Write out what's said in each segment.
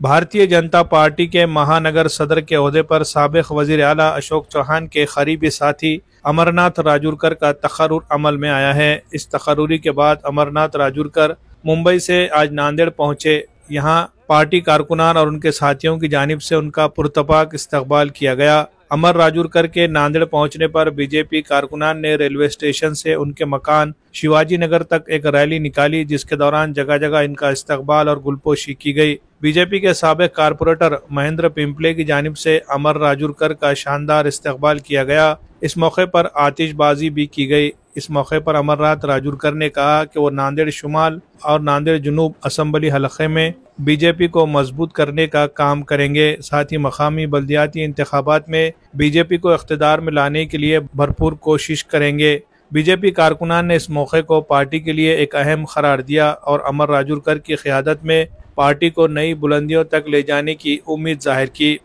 Bharatiya Janata party के महानगर सदर के ओहदे पर साबिक वजीर आला अशोक चौहान के करीबी साथी अमरनाथ राजूरकर का तकर्रुर अमल में आया है। इस तकर्रुरी के बाद अमरनाथ राजूरकर मुंबई से आज नांदेड़ पहुंचे। यहाँ पार्टी कारकुनान और उनके साथियों की जानिब से उनका पुरतपाक इस्तकबाल किया गया। अमर राजूरकर के नांदेड़ पहुंचने पर बीजेपी कारकुनान ने रेलवे स्टेशन से उनके मकान शिवाजी नगर तक एक रैली निकाली, जिसके दौरान जगह जगह इनका इस्तकबाल और गुलपोशी की गई। बीजेपी के साबिक कारपोरेटर महेंद्र पिंपले की जानिब से अमर राजूरकर का शानदार इस्तकबाल किया गया। इस मौके पर आतिशबाजी भी की गई। इस मौके पर अमरनाथ राजूरकर ने कहा कि वो नांदेड़ शुमाल और नांदेड़ जुनूब असम्बली हलक़े में बीजेपी को मजबूत करने का काम करेंगे। साथ ही मकामी बल्दियाती इंतखाबात में बीजेपी को इख्तिदार में लाने के लिए भरपूर कोशिश करेंगे। बीजेपी कारकुनान ने इस मौके को पार्टी के लिए एक अहम करार दिया और अमर राजूरकर की क़ियादत में पार्टी को नई बुलंदियों तक ले जाने की उम्मीद जाहिर की।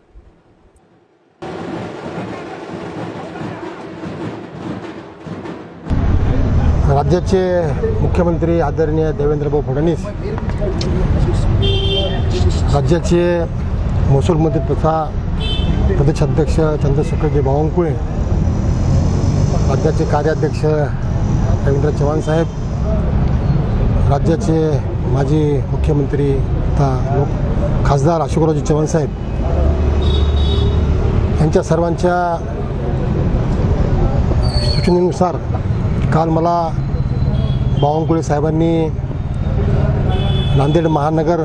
राज्याचे मुख्यमंत्री आदरणीय देवेंद्रभाऊ फडणवीस, राज्याचे महसूल मंत्री तथा प्रदेशाध्यक्ष चंद्रशेखरजी बावनकुळे, राज्याचे कार्याध्यक्ष रवींद्र चव्हाण साहेब, राज्याचे माजी मुख्यमंत्री तथा खासदार अशोकरावजी चव्हाण साहेब यांच्या सर्वांच्या सूचनेनुसार काल मला बावनकुळे साहेबांनी नांदेड महानगर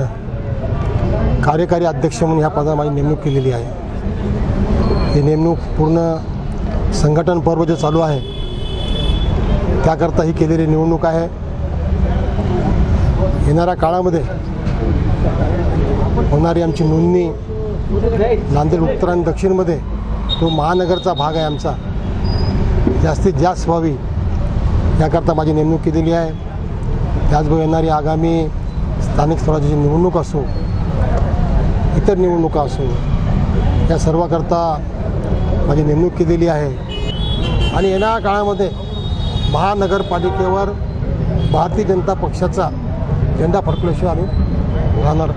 कार्यकारी अध्यक्ष म्हणून ह्या पदावर माझी नेमणूक केलेली आहे। ही नेमणूक पूर्ण संघटन पर्व जे चालू आहे त्याकरता ही केलेली निवडणूक आहे। येणाऱ्या काळामध्ये होणारी आमची नोंदणी नांदेड उत्तर आणि दक्षिणमध्ये तो महानगरचा भाग आहे आमचा, जास्तीत जास्त व्हावी याकरता माझी नेमणूक केलेली आहे। त्याचबरोबर येणारी आगामी स्थानिक स्वराज्याची निवडणूक असो, इतर निवडणुका असो, या सर्वाकरता माझी नेमणूक केलेली आहे। आणि येणाऱ्या काळामध्ये महानगरपालिकेवर भारतीय जनता पक्षाचा झेंडा फडकल्याशिवाय आम्ही राहणार